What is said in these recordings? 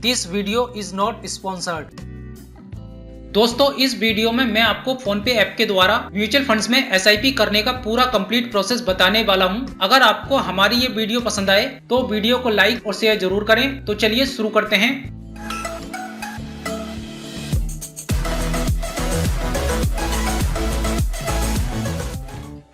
This video is not sponsored. दोस्तों, इस video में मैं आपको फोनपे ऐप के द्वारा म्यूचुअल फंड्स में एसआईपी करने का पूरा कंप्लीट प्रोसेस बताने वाला हूं। अगर आपको हमारी ये वीडियो पसंद आए तो वीडियो को लाइक और शेयर जरूर करें। तो चलिए शुरू करते हैं।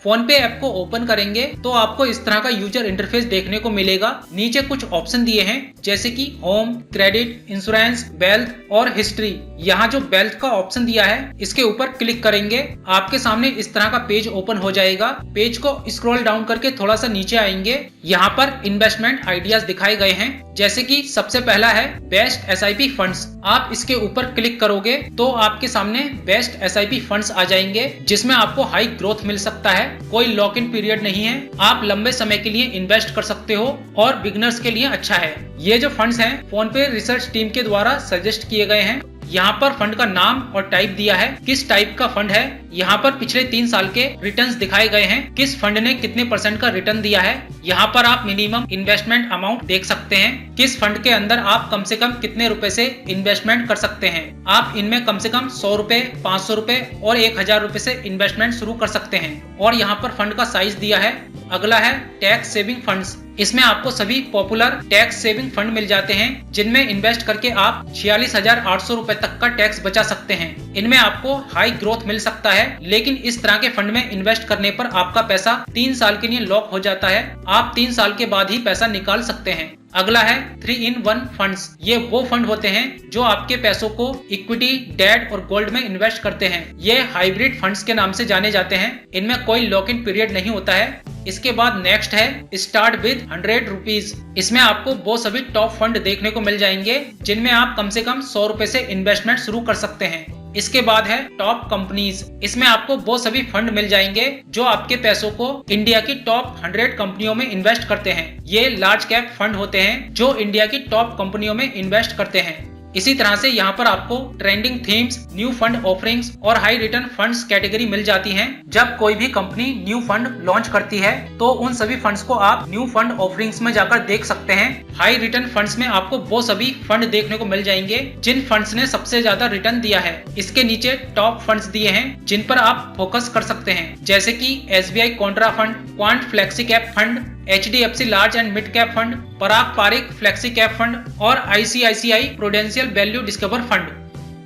फोनपे ऐप को ओपन करेंगे तो आपको इस तरह का यूजर इंटरफेस देखने को मिलेगा। नीचे कुछ ऑप्शन दिए हैं जैसे कि होम, क्रेडिट, इंश्योरेंस, वेल्थ और हिस्ट्री। यहाँ जो वेल्थ का ऑप्शन दिया है इसके ऊपर क्लिक करेंगे, आपके सामने इस तरह का पेज ओपन हो जाएगा। पेज को स्क्रॉल डाउन करके थोड़ा सा नीचे आएंगे। यहाँ पर इन्वेस्टमेंट आइडियाज दिखाए गए हैं, जैसे कि सबसे पहला है बेस्ट एसआईपी फंड्स। आप इसके ऊपर क्लिक करोगे तो आपके सामने बेस्ट एसआईपी फंड्स आ जाएंगे, जिसमें आपको हाई ग्रोथ मिल सकता है। कोई लॉक इन पीरियड नहीं है, आप लंबे समय के लिए इन्वेस्ट कर सकते हो और बिगनर्स के लिए अच्छा है। ये जो फंड्स हैं फोनपे रिसर्च टीम के द्वारा सजेस्ट किए गए हैं। यहाँ पर फंड का नाम और टाइप दिया है, किस टाइप का फंड है। यहाँ पर पिछले 3 साल के रिटर्न्स दिखाए गए हैं, किस फंड ने कितने % का रिटर्न दिया है। यहाँ पर आप मिनिमम इन्वेस्टमेंट अमाउंट देख सकते हैं, किस फंड के अंदर आप कम से कम कितने रुपए से इन्वेस्टमेंट कर सकते हैं। आप इनमें कम से कम 100 रुपए, 500 रुपए और 1000 रुपए से इन्वेस्टमेंट शुरू कर सकते हैं। और यहाँ पर फंड का साइज दिया है। अगला है टैक्स सेविंग फंड्स। इसमें आपको सभी पॉपुलर टैक्स सेविंग फंड मिल जाते हैं, जिनमें इन्वेस्ट करके आप 46,800 रुपए तक का टैक्स बचा सकते हैं। इनमें आपको हाई ग्रोथ मिल सकता है, लेकिन इस तरह के फंड में इन्वेस्ट करने पर आपका पैसा 3 साल के लिए लॉक हो जाता है। आप 3 साल के बाद ही पैसा निकाल सकते हैं। अगला है 3-in-1 फंड्स। ये वो फंड होते हैं जो आपके पैसों को इक्विटी, डेट और गोल्ड में इन्वेस्ट करते हैं। ये हाइब्रिड फंड्स के नाम से जाने जाते हैं। इनमें कोई लॉक इन पीरियड नहीं होता है। इसके बाद नेक्स्ट है स्टार्ट विद 100 रुपीज। इसमें आपको वो सभी टॉप फंड देखने को मिल जाएंगे, जिनमें आप कम से कम 100 रुपए से इन्वेस्टमेंट शुरू कर सकते हैं। इसके बाद है टॉप कंपनीज। इसमें आपको वो सभी फंड मिल जाएंगे जो आपके पैसों को इंडिया की टॉप 100 कंपनियों में इन्वेस्ट करते हैं। ये लार्ज कैप फंड होते हैं जो इंडिया की टॉप कंपनियों में इन्वेस्ट करते हैं। इसी तरह से यहाँ पर आपको trending themes, new fund offerings और हाई रिटर्न फंड्स कैटेगरी मिल जाती हैं। जब कोई भी कंपनी न्यू फंड लॉन्च करती है तो उन सभी फंड्स को आप न्यू फंड ऑफरिंग्स में जाकर देख सकते हैं। हाई रिटर्न फंड्स में आपको वो सभी फंड देखने को मिल जाएंगे जिन फंड्स ने सबसे ज्यादा रिटर्न दिया है। इसके नीचे टॉप फंड्स दिए हैं जिन पर आप फोकस कर सकते हैं, जैसे कि SBI contra fund, quant flexi cap fund, HDFC large and mid cap fund, Parag Parikh flexi cap fund और ICICI prudential value discover fund.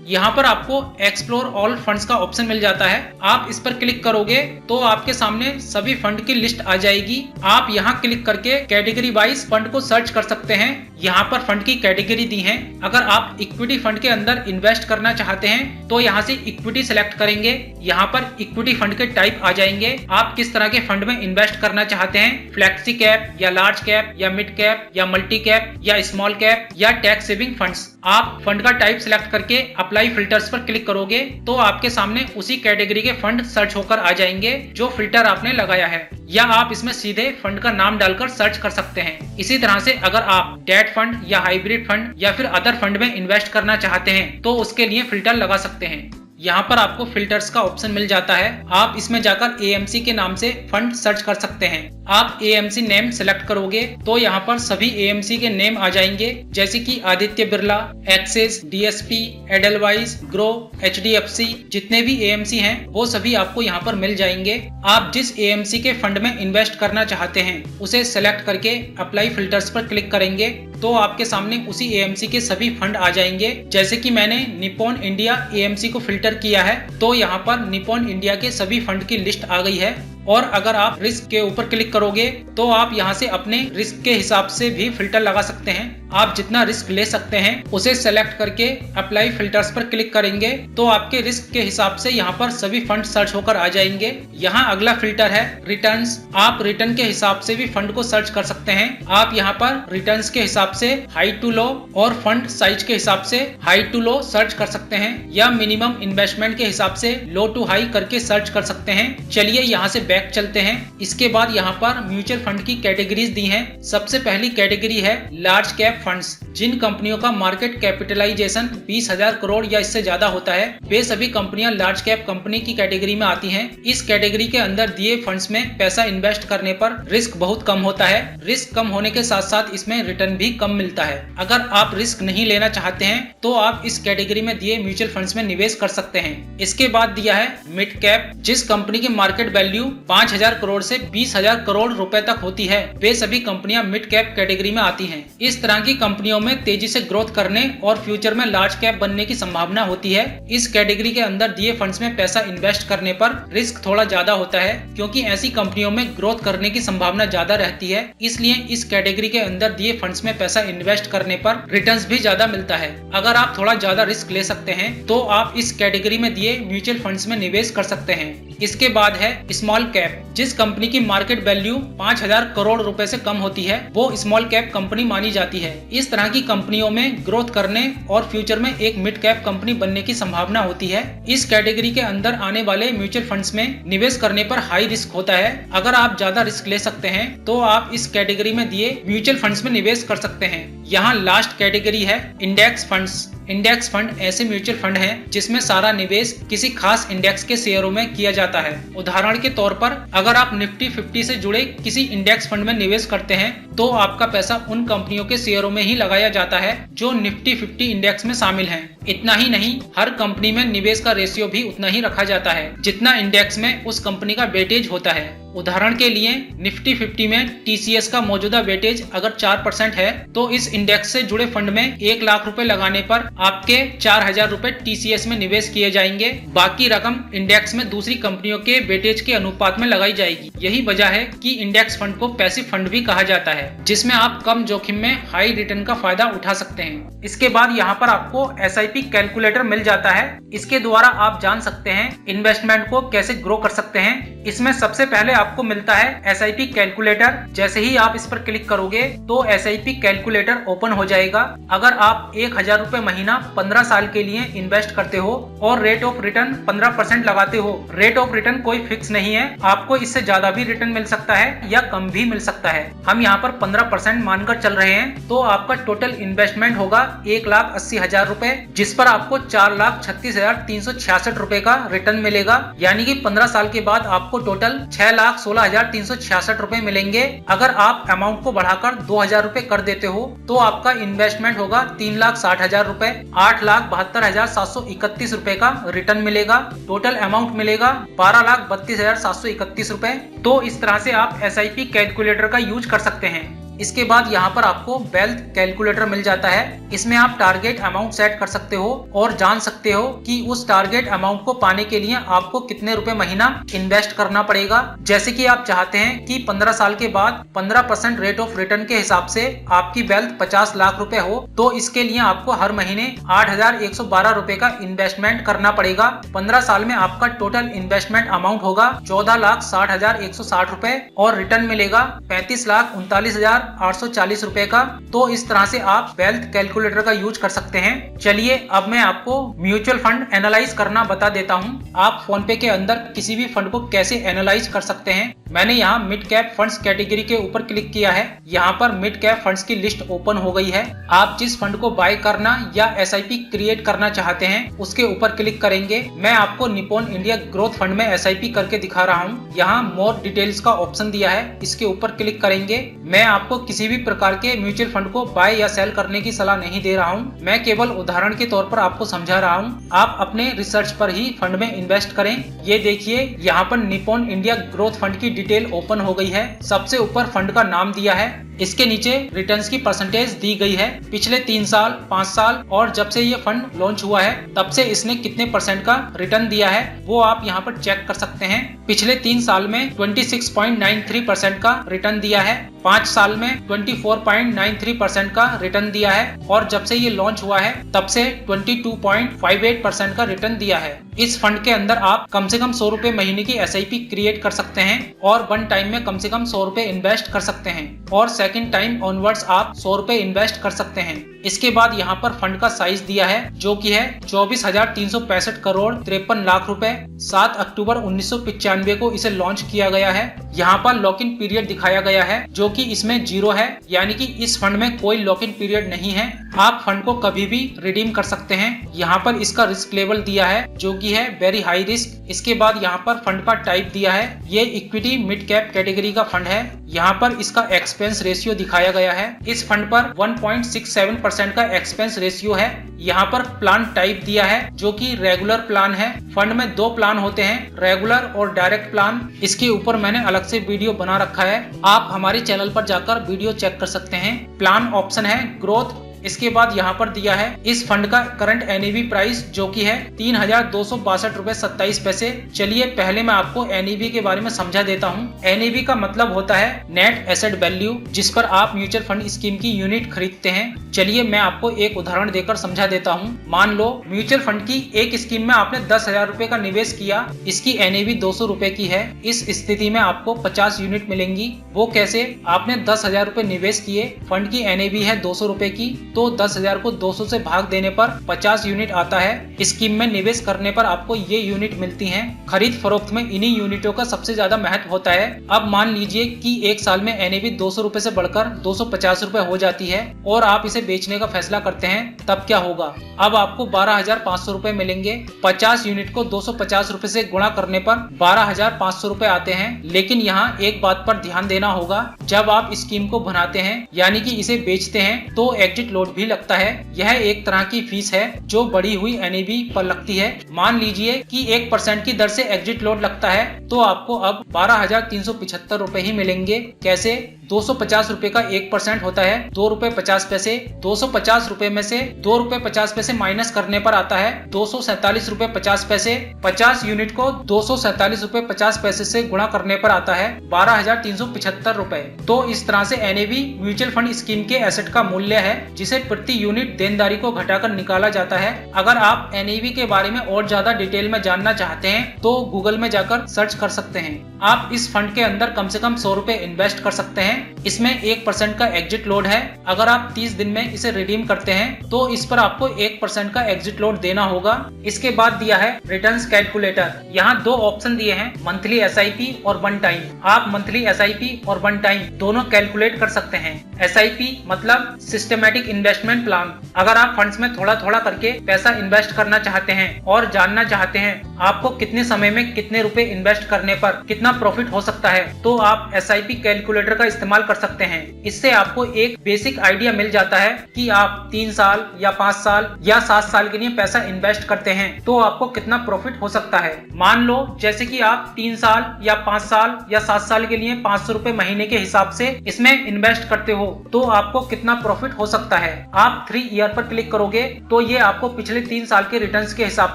यहाँ पर आपको एक्सप्लोर ऑल फंड्स का ऑप्शन मिल जाता है। आप इस पर क्लिक करोगे तो आपके सामने सभी फंड की लिस्ट आ जाएगी। आप यहाँ क्लिक करके कैटेगरी वाइज फंड को सर्च कर सकते हैं। यहाँ पर फंड की कैटेगरी दी है। अगर आप इक्विटी फंड के अंदर इन्वेस्ट करना चाहते हैं तो यहाँ से इक्विटी सिलेक्ट करेंगे। यहाँ पर इक्विटी फंड के टाइप आ जाएंगे। आप किस तरह के फंड में इन्वेस्ट करना चाहते हैं, फ्लेक्सी कैप या लार्ज कैप या मिड कैप या मल्टी कैप या स्मॉल कैप या टैक्स सेविंग फंड्स। आप फंड का टाइप सिलेक्ट करके अप्लाई फिल्टर्स पर क्लिक करोगे तो आपके सामने उसी कैटेगरी के फंड सर्च होकर आ जाएंगे जो फिल्टर आपने लगाया है, या आप इसमें सीधे फंड का नाम डालकर सर्च कर सकते हैं। इसी तरह से अगर आप डेट फंड या हाइब्रिड फंड या फिर अदर फंड में इन्वेस्ट करना चाहते हैं तो उसके लिए फिल्टर लगा सकते हैं। यहाँ पर आपको फिल्टर्स का ऑप्शन मिल जाता है। आप इसमें जाकर AMC के नाम से फंड सर्च कर सकते हैं। आप AMC नेम सेलेक्ट करोगे तो यहाँ पर सभी AMC के नेम आ जाएंगे, जैसे कि Aditya Birla, axis, DSP, Edelweiss, grow, HDFC। जितने भी AMC हैं वो सभी आपको यहाँ पर मिल जाएंगे। आप जिस AMC के फंड में इन्वेस्ट करना चाहते हैं उसे सेलेक्ट करके अप्लाई फिल्टर्स पर क्लिक करेंगे तो आपके सामने उसी AMC के सभी फंड आ जाएंगे। जैसे कि मैंने निप्पॉन इंडिया AMC को फिल्टर किया है तो यहाँ पर निप्पॉन इंडिया के सभी फंड की लिस्ट आ गई है। और अगर आप रिस्क के ऊपर क्लिक करोगे तो आप यहाँ से अपने रिस्क के हिसाब से भी फिल्टर लगा सकते हैं। आप जितना रिस्क ले सकते हैं उसे सेलेक्ट करके अप्लाई फिल्टर्स पर क्लिक करेंगे तो आपके रिस्क के हिसाब से यहाँ पर सभी फंड सर्च होकर आ जाएंगे। यहाँ अगला फिल्टर है रिटर्न्स। आप रिटर्न के हिसाब से भी फंड को सर्च कर सकते हैं। आप यहाँ पर रिटर्न्स के हिसाब से हाई टू लो और फंड साइज के हिसाब से हाई टू लो सर्च कर सकते हैं, या मिनिमम इन्वेस्टमेंट के हिसाब से लो टू हाई करके सर्च कर सकते हैं। चलिए यहाँ से बैक चलते हैं। इसके बाद यहाँ पर म्यूचुअल फंड की कैटेगरीज दी हैं। सबसे पहली कैटेगरी है लार्ज कैप फंड्स। जिन कंपनियों का मार्केट कैपिटलाइजेशन 20,000 करोड़ या इससे ज्यादा होता है वे सभी कंपनियां लार्ज कैप कंपनी की कैटेगरी में आती हैं। इस कैटेगरी के अंदर दिए फंड्स में पैसा इन्वेस्ट करने पर रिस्क बहुत कम होता है। रिस्क कम होने के साथ साथ इसमें रिटर्न भी कम मिलता है। अगर आप रिस्क नहीं लेना चाहते हैं तो आप इस कैटेगरी में दिए म्यूचुअल फंड्स में निवेश कर सकते हैं। इसके बाद दिया है मिड कैप। जिस कंपनी की मार्केट वैल्यू 5,000 करोड़ से 20,000 करोड़ रुपए तक होती है वे सभी कंपनियां मिड कैप कैटेगरी में आती हैं। इस तरह की कंपनियों में तेजी से ग्रोथ करने और फ्यूचर में लार्ज कैप बनने की संभावना होती है। इस कैटेगरी के अंदर दिए फंड्स में पैसा इन्वेस्ट करने पर रिस्क थोड़ा ज्यादा होता है, क्योंकि ऐसी कंपनियों में ग्रोथ करने की संभावना ज्यादा रहती है। इसलिए इस कैटेगरी के अंदर दिए फंड्स में पैसा इन्वेस्ट करने पर रिटर्न्स भी ज्यादा मिलता है। अगर आप थोड़ा ज्यादा रिस्क ले सकते हैं तो आप इस कैटेगरी में दिए म्यूचुअल फंड्स में निवेश कर सकते हैं। इसके बाद है स्मॉल कैप। जिस कंपनी की मार्केट वैल्यू 5,000 करोड़ रुपए से कम होती है वो स्मॉल कैप कंपनी मानी जाती है। इस तरह की कंपनियों में ग्रोथ करने और फ्यूचर में एक मिड कैप कंपनी बनने की संभावना होती है। इस कैटेगरी के अंदर आने वाले म्यूचुअल फंड्स में निवेश करने पर हाई रिस्क होता है। अगर आप ज्यादा रिस्क ले सकते हैं तो आप इस कैटेगरी में दिए म्यूचुअल फंड्स में निवेश कर सकते हैं। यहाँ लास्ट कैटेगरी है इंडेक्स फंड्स। इंडेक्स फंड ऐसे म्यूचुअल फंड हैं जिसमें सारा निवेश किसी खास इंडेक्स के शेयरों में किया जाता है। उदाहरण के तौर पर अगर आप निफ्टी 50 से जुड़े किसी इंडेक्स फंड में निवेश करते हैं तो आपका पैसा उन कंपनियों के शेयरों में ही लगाया जाता है जो निफ्टी 50 इंडेक्स में शामिल हैं। इतना ही नहीं, हर कंपनी में निवेश का रेशियो भी उतना ही रखा जाता है जितना इंडेक्स में उस कंपनी का वेटेज होता है। उदाहरण के लिए निफ्टी 50 में टीसीएस का मौजूदा वेटेज अगर 4% है तो इस इंडेक्स से जुड़े फंड में 1 लाख रुपए लगाने पर आपके 4,000 रुपए टीसीएस में निवेश किए जाएंगे। बाकी रकम इंडेक्स में दूसरी कंपनियों के वेटेज के अनुपात में लगाई जाएगी। यही वजह है कि इंडेक्स फंड को पैसिव फंड भी कहा जाता है, जिसमें आप कम जोखिम में हाई रिटर्न का फायदा उठा सकते हैं। इसके बाद यहाँ पर आपको SIP कैलकुलेटर मिल जाता है। इसके द्वारा आप जान सकते हैं इन्वेस्टमेंट को कैसे ग्रो कर सकते हैं। इसमें सबसे पहले आपको मिलता है SIP कैलकुलेटर। जैसे ही आप इस पर क्लिक करोगे तो SIP कैलकुलेटर ओपन हो जाएगा। अगर आप 1,000 रुपए महीना 15 साल के लिए इन्वेस्ट करते हो और रेट ऑफ रिटर्न 15% लगाते हो, रेट ऑफ रिटर्न कोई फिक्स नहीं है, आपको इससे ज्यादा भी रिटर्न मिल सकता है या कम भी मिल सकता है। हम यहाँ पर 15% मानकर चल रहे हैं तो आपका टोटल इन्वेस्टमेंट होगा 1,80,000 रुपए, जिस पर आपको 4,36,366 रुपए का रिटर्न मिलेगा। यानी कि 15 साल के बाद आपको टोटल 6,16,366 रुपए मिलेंगे। अगर आप अमाउंट को बढ़ाकर 2,000 रुपए कर देते हो तो आपका इन्वेस्टमेंट होगा 3,60,000 रुपए, 8,72,731 रुपए का रिटर्न मिलेगा। टोटल अमाउंट मिलेगा 12,32,731 रुपए। तो इस तरह से आप SIP कैलकुलेटर का यूज कर सकते हैं। इसके बाद यहाँ पर आपको वेल्थ कैलकुलेटर मिल जाता है। इसमें आप टारगेट अमाउंट सेट कर सकते हो और जान सकते हो कि उस टारगेट अमाउंट को पाने के लिए आपको कितने रुपए महीना इन्वेस्ट करना पड़ेगा। जैसे कि आप चाहते हैं कि 15 साल के बाद 15% रेट ऑफ रिटर्न के हिसाब से आपकी वेल्थ 50 लाख रुपए हो तो इसके लिए आपको हर महीने 8,112 रुपए का इन्वेस्टमेंट करना पड़ेगा। 15 साल में आपका टोटल इन्वेस्टमेंट अमाउंट होगा 14,60,160 रुपए और रिटर्न मिलेगा 35,39,840 रुपए का। तो इस तरह से आप वेल्थ कैलकुलेटर का यूज कर सकते हैं। चलिए अब मैं आपको म्यूचुअल फंड एनालाइज करना बता देता हूं। आप फोन पे के अंदर किसी भी फंड को कैसे एनालाइज कर सकते हैं। मैंने यहाँ मिड कैप फंड्स कैटेगरी के ऊपर क्लिक किया है। यहाँ पर मिड कैप फंड्स की लिस्ट ओपन हो गई है। आप जिस फंड को बाय करना या SIP क्रिएट करना चाहते हैं उसके ऊपर क्लिक करेंगे। मैं आपको निप्पॉन इंडिया ग्रोथ फंड में SIP करके दिखा रहा हूँ। यहाँ मोर डिटेल्स का ऑप्शन दिया है, इसके ऊपर क्लिक करेंगे। मैं आपको किसी भी प्रकार के म्यूचुअल फंड को बाय या सेल करने की सलाह नहीं दे रहा हूँ। मैं केवल उदाहरण के तौर पर आपको समझा रहा हूँ। आप अपने रिसर्च पर ही फंड में इन्वेस्ट करें। ये देखिए यहाँ पर निप्पॉन इंडिया ग्रोथ फंड की डिटेल ओपन हो गई है। सबसे ऊपर फंड का नाम दिया है, इसके नीचे रिटर्न्स की परसेंटेज दी गई है। पिछले 3 साल, 5 साल और जब से ये फंड लॉन्च हुआ है तब से इसने कितने % का रिटर्न दिया है वो आप यहाँ पर चेक कर सकते हैं। पिछले 3 साल में 26.93% का रिटर्न दिया है, 5 साल में 24.93% का रिटर्न दिया है और जब से ये लॉन्च हुआ है तब से 22.58% का रिटर्न दिया है। इस फंड के अंदर आप कम से कम 100 रुपए महीने की SIP क्रिएट कर सकते हैं और वन टाइम में कम से कम 100 रुपए इन्वेस्ट कर सकते हैं और सेकंड टाइम ऑनवर्ड्स आप 100 रुपए इन्वेस्ट कर सकते हैं। इसके बाद यहाँ पर फंड का साइज दिया है जो कि है 24,365 करोड़ 53 लाख रुपए। 7 अक्टूबर 1995 को इसे लॉन्च किया गया है। यहाँ पर लॉक इन पीरियड दिखाया गया है जो कि इसमें 0 है, यानी कि इस फंड में कोई लॉक इन पीरियड नहीं है। आप फंड को कभी भी रिडीम कर सकते हैं। यहाँ पर इसका रिस्क लेवल दिया है जो कि है वेरी हाई रिस्क। इसके बाद यहाँ पर फंड का टाइप दिया है, ये इक्विटी मिड कैप कैटेगरी का फंड है। यहाँ पर इसका एक्सपेंस रेशियो दिखाया गया है। इस फंड पर 1.67% का एक्सपेंस रेशियो है। यहाँ पर प्लान टाइप दिया है जो कि रेगुलर प्लान है। फंड में 2 प्लान होते हैं, रेगुलर और डायरेक्ट प्लान। इसके ऊपर मैंने अलग से वीडियो बना रखा है, आप हमारे चैनल पर जाकर वीडियो चेक कर सकते हैं। प्लान ऑप्शन है ग्रोथ। इसके बाद यहाँ पर दिया है इस फंड का करंट एनईवी प्राइस जो कि है 3,262 रुपए 27 पैसे। चलिए पहले मैं आपको एनईवी के बारे में समझा देता हूँ। एनईवी का मतलब होता है नेट एसेट वैल्यू, जिस पर आप म्यूचुअल फंड स्कीम की यूनिट खरीदते हैं। चलिए मैं आपको एक उदाहरण देकर समझा देता हूँ। मान लो म्यूचुअल फंड की एक स्कीम में आपने 10,000 रुपए का निवेश किया, इसकी एनईवी 200 रुपए की है। इस स्थिति में आपको 50 यूनिट मिलेंगी। वो कैसे? आपने 10,000 रुपए निवेश किए, फंड की एनईवी है 200 रुपए की, तो 10,000 को 200 से भाग देने पर 50 यूनिट आता है। स्कीम में निवेश करने पर आपको ये यूनिट मिलती हैं। खरीद फरोख्त में इन्हीं यूनिटों का सबसे ज्यादा महत्व होता है। अब मान लीजिए कि एक साल में एनएवी 200 रुपए से बढ़कर 250 रुपए हो जाती है और आप इसे बेचने का फैसला करते हैं, तब क्या होगा? अब आपको 12,500 रुपए मिलेंगे। 50 यूनिट को 250 रुपए से गुणा करने पर 12,500 रुपए आते हैं। लेकिन यहाँ एक बात पर ध्यान देना होगा, जब आप स्कीम को बनाते हैं यानी कि इसे बेचते हैं तो एग्जिट लोड भी लगता है। यह एक तरह की फीस है जो बढ़ी हुई एनएवी पर लगती है। मान लीजिए कि 1% की दर से एग्जिट लोड लगता है तो आपको अब 12,375 रुपए ही मिलेंगे। कैसे? 250 रुपए का 1% होता है 2 रुपए 50 पैसे। 250 रुपए में से 2 रुपए 50 पैसे माइनस करने पर आता है 247 रुपए 50 पैसे। 50 यूनिट को 247 रुपए 50 पैसे से गुणा करने पर आता है 12,375 रुपए। तो इस तरह से एनएवी म्यूचुअल फंड स्कीम के एसेट का मूल्य है जिसे प्रति यूनिट देनदारी को घटाकर निकाला जाता है। अगर आप एनएवी के बारे में और ज्यादा डिटेल में जानना चाहते हैं तो गूगल में जाकर सर्च कर सकते हैं। आप इस फंड के अंदर कम से कम 100 रुपए इन्वेस्ट कर सकते हैं। इसमें 1% का एग्जिट लोड है। अगर आप 30 दिन में इसे रिडीम करते हैं तो इस पर आपको 1% का एग्जिट लोड देना होगा। इसके बाद दिया है रिटर्न्स कैलकुलेटर। यहाँ 2 ऑप्शन दिए हैं, मंथली एसआईपी और वन टाइम। आप मंथली एसआईपी और वन टाइम दोनों कैलकुलेट कर सकते हैं। एसआईपी मतलब सिस्टमैटिक इन्वेस्टमेंट प्लान। अगर आप फंड्स में थोड़ा थोड़ा करके पैसा इन्वेस्ट करना चाहते हैं और जानना चाहते हैं आपको कितने समय में कितने रुपए इन्वेस्ट करने पर कितना प्रॉफिट हो सकता है, तो आप एसआईपी कैलकुलेटर का इस्तेमाल कर सकते हैं। इससे आपको एक बेसिक आइडिया मिल जाता है कि आप 3 साल या 5 साल या 7 साल के लिए पैसा इन्वेस्ट करते हैं तो आपको कितना प्रॉफिट हो सकता है। मान लो जैसे कि आप 3 साल या 5 साल या 7 साल के लिए 500 रुपए महीने के हिसाब से इसमें इन्वेस्ट करते हो तो आपको कितना प्रॉफिट हो सकता है। आप 3 ईयर पर क्लिक करोगे तो ये आपको पिछले 3 साल के रिटर्न्स के हिसाब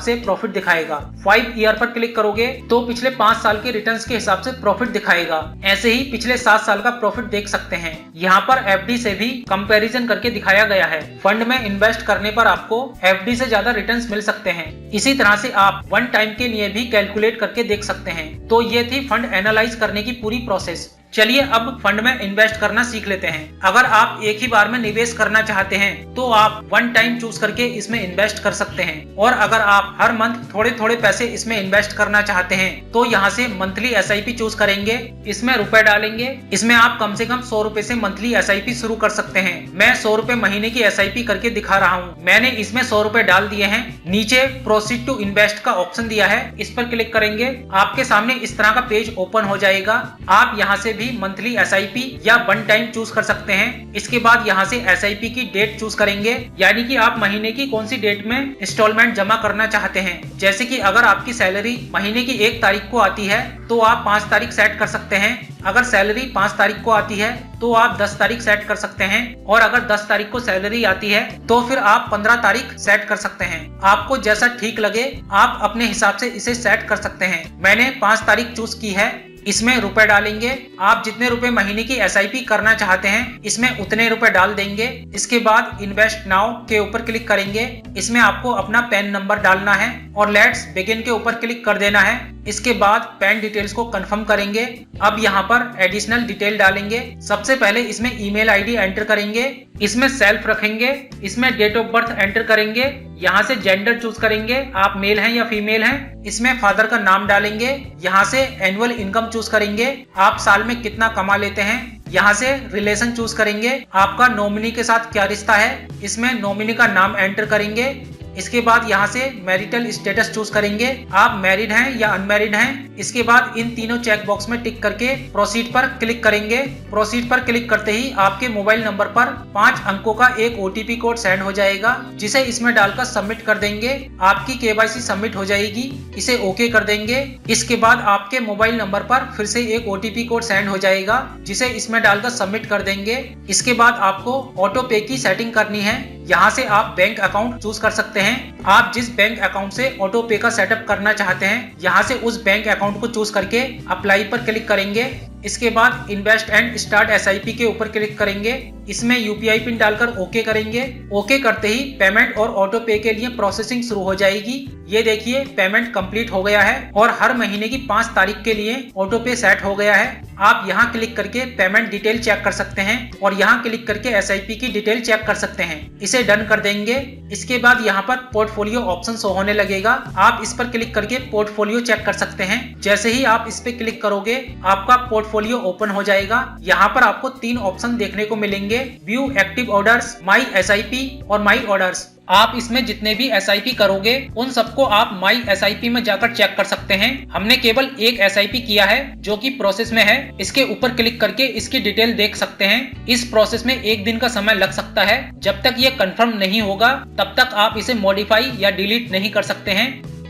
से प्रॉफिट दिखाएगा। 5 ईयर पर क्लिक करोगे तो पिछले 5 साल के रिटर्न्स के हिसाब से प्रॉफिट दिखाएगा। ऐसे ही पिछले 7 साल का प्रॉफिट देख सकते हैं। यहाँ पर एफडी से भी कंपैरिजन करके दिखाया गया है। फंड में इन्वेस्ट करने पर आपको एफडी से ज्यादा रिटर्न्स मिल सकते हैं। इसी तरह से आप वन टाइम के लिए भी कैलकुलेट करके देख सकते हैं। तो ये थी फंड एनालाइज करने की पूरी प्रोसेस। चलिए अब फंड में इन्वेस्ट करना सीख लेते हैं। अगर आप एक ही बार में निवेश करना चाहते हैं तो आप वन टाइम चूज करके इसमें इन्वेस्ट कर सकते हैं, और अगर आप हर मंथ थोड़े थोड़े पैसे इसमें इन्वेस्ट करना चाहते हैं तो यहाँ से मंथली एसआईपी चूज करेंगे। इसमें रुपए डालेंगे। इसमें आप कम से कम 100 रुपए से मंथली एसआईपी शुरू कर सकते हैं। मैं 100 रुपए महीने की एसआईपी करके दिखा रहा हूँ। मैंने इसमें 100 रुपए डाल दिए हैं। नीचे प्रोसीड टू इन्वेस्ट का ऑप्शन दिया है, इस पर क्लिक करेंगे। आपके सामने इस तरह का पेज ओपन हो जाएगा। आप यहाँ से भी मंथली एसआईपी या वन टाइम चूज कर सकते हैं। इसके बाद यहाँ से एसआईपी की डेट चूज करेंगे, यानी कि आप महीने की कौन सी डेट में इंस्टॉलमेंट जमा करना चाहते हैं। जैसे कि अगर आपकी सैलरी महीने की 1 तारीख को आती है तो आप 5 तारीख सेट कर सकते हैं। अगर सैलरी 5 तारीख को आती है तो आप 10 तारीख सेट कर सकते हैं, और अगर 10 तारीख को सैलरी आती है तो फिर आप 15 तारीख सेट कर सकते हैं। आपको जैसा ठीक लगे आप अपने हिसाब से इसे सेट कर सकते हैं। मैंने 5 तारीख चूज की है। इसमें रुपए डालेंगे। आप जितने रुपए महीने की एसआईपी करना चाहते हैं इसमें उतने रुपए डाल देंगे। इसके बाद इन्वेस्ट नाउ के ऊपर क्लिक करेंगे। इसमें आपको अपना पैन नंबर डालना है और लेट्स बिगिन के ऊपर क्लिक कर देना है। इसके बाद पैन डिटेल्स को कंफर्म करेंगे। अब यहाँ पर एडिशनल डिटेल डालेंगे। सबसे पहले इसमें ईमेल आईडी एंटर करेंगे, इसमें सेल्फ रखेंगे, इसमें डेट ऑफ बर्थ एंटर करेंगे, यहाँ से जेंडर चूज करेंगे, आप मेल हैं या फीमेल हैं, इसमें फादर का नाम डालेंगे, यहाँ से एनुअल इनकम चूज करेंगे, आप साल में कितना कमा लेते हैं, यहाँ से रिलेशन चूज करेंगे, आपका नॉमिनी के साथ क्या रिश्ता है, इसमें नॉमिनी का नाम एंटर करेंगे। इसके बाद यहाँ से मैरिटल स्टेटस चूज करेंगे, आप मैरिड हैं या अनमैरिड हैं। इसके बाद इन तीनों चेक बॉक्स में टिक करके प्रोसीड पर क्लिक करेंगे। प्रोसीड पर क्लिक करते ही आपके मोबाइल नंबर पर 5 अंकों का एक OTP कोड सेंड हो जाएगा, जिसे इसमें डालकर सबमिट कर देंगे। आपकी KYC सबमिट हो जाएगी, इसे ओके कर देंगे। इसके बाद आपके मोबाइल नंबर पर फिर से एक OTP कोड सेंड हो जाएगा, जिसे इसमें डालकर सबमिट कर देंगे। इसके बाद आपको ऑटो पे की सेटिंग करनी है। यहाँ से आप बैंक अकाउंट चूज कर सकते हैं। आप जिस बैंक अकाउंट से ऑटो पे का सेटअप करना चाहते हैं, यहाँ से उस बैंक अकाउंट को चूज करके अप्लाई पर क्लिक करेंगे। इसके बाद इन्वेस्ट एंड स्टार्ट SIP के ऊपर क्लिक करेंगे, इसमें UPI पिन डालकर ओके करेंगे। ओके करते ही पेमेंट और ऑटो पे के लिए प्रोसेसिंग शुरू हो जाएगी। ये देखिए पेमेंट कंप्लीट हो गया है और हर महीने की 5 तारीख के लिए ऑटो पे सेट हो गया है। आप यहाँ क्लिक करके पेमेंट डिटेल चेक कर सकते हैं और यहाँ क्लिक करके SIP की डिटेल चेक कर सकते हैं। इसे डन कर देंगे। इसके बाद यहाँ पर पोर्टफोलियो ऑप्शन शो होने लगेगा, आप इस पर क्लिक करके पोर्टफोलियो चेक कर सकते हैं। जैसे ही आप इस पे क्लिक करोगे आपका पोर्टफोलियो ओपन हो जाएगा। यहाँ पर आपको 3 ऑप्शन देखने को मिलेंगे, व्यू एक्टिव ऑर्डर्स, माई SIP और माई ऑर्डर्स। आप इसमें जितने भी SIP करोगे उन सबको आप माई SIP में जाकर चेक कर सकते हैं। हमने केवल एक SIP किया है जो कि प्रोसेस में है, इसके ऊपर क्लिक करके इसकी डिटेल देख सकते हैं। इस प्रोसेस में 1 दिन का समय लग सकता है। जब तक ये कंफर्म नहीं होगा तब तक आप इसे मॉडिफाई या डिलीट नहीं कर सकते हैं।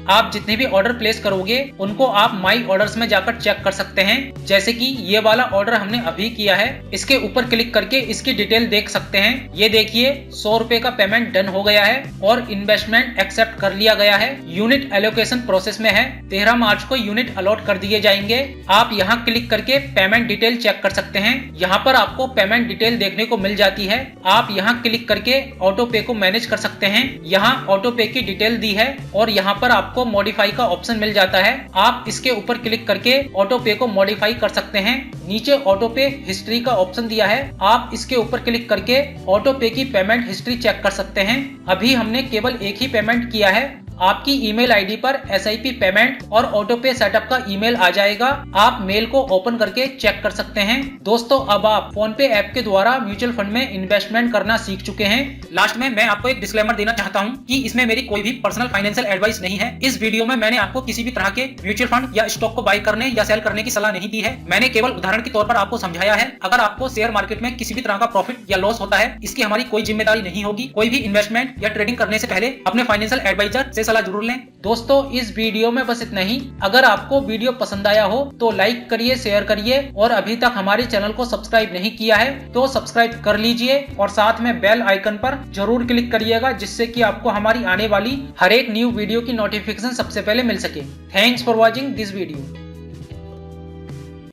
आप जितने भी ऑर्डर प्लेस करोगे उनको आप माई ऑर्डर्स में जाकर चेक कर सकते हैं। जैसे कि ये वाला ऑर्डर हमने अभी किया है, इसके ऊपर क्लिक करके इसकी डिटेल देख सकते हैं। ये देखिए 100 रुपए का पेमेंट डन हो गया है और इन्वेस्टमेंट एक्सेप्ट कर लिया गया है। यूनिट एलोकेशन प्रोसेस में है, 13 मार्च को यूनिट अलॉट कर दिए जाएंगे। आप यहाँ क्लिक करके पेमेंट डिटेल चेक कर सकते हैं। यहाँ पर आपको पेमेंट डिटेल देखने को मिल जाती है। आप यहाँ क्लिक करके ऑटो पे को मैनेज कर सकते हैं। यहाँ ऑटो पे की डिटेल दी है और यहाँ पर आपको मॉडिफाई का ऑप्शन मिल जाता है। आप इसके ऊपर क्लिक करके ऑटो पे को मॉडिफाई कर सकते हैं। नीचे ऑटो पे हिस्ट्री का ऑप्शन दिया है, आप इसके ऊपर क्लिक करके ऑटो पे की पेमेंट हिस्ट्री चेक कर सकते हैं। अभी हमने केवल एक ही पेमेंट किया है। आपकी ईमेल आईडी पर SIP पेमेंट और ऑटो पे सेटअप का ईमेल आ जाएगा। आप मेल को ओपन करके चेक कर सकते हैं। दोस्तों अब आप फोन पे ऐप के द्वारा म्यूचुअल फंड में इन्वेस्टमेंट करना सीख चुके हैं। लास्ट में मैं आपको एक डिस्क्लेमर देना चाहता हूं कि इसमें मेरी कोई भी पर्सनल फाइनेंशियल एडवाइस नहीं है। इस वीडियो में मैंने आपको किसी भी तरह के म्यूचुअल फंड या स्टॉक को बाय करने या सेल करने की सलाह नहीं दी है। मैंने केवल उदाहरण के तौर पर आपको समझाया है। अगर आपको शेयर मार्केट में किसी भी तरह का प्रॉफिट या लॉस होता है, इसकी हमारी कोई जिम्मेदारी नहीं होगी। कोई भी इन्वेस्टमेंट या ट्रेडिंग करने से पहले अपने फाइनेंशियल एडवाइजर से सलाह जरूर लें। दोस्तों इस वीडियो में बस इतना ही। अगर आपको वीडियो पसंद आया हो तो लाइक करिए, शेयर करिए और अभी तक हमारे चैनल को सब्सक्राइब नहीं किया है तो सब्सक्राइब कर लीजिए और साथ में बेल आइकन पर जरूर क्लिक करिएगा, जिससे कि आपको हमारी आने वाली हर एक न्यू वीडियो की नोटिफिकेशन सबसे पहले मिल सके। Thanks for watching this video.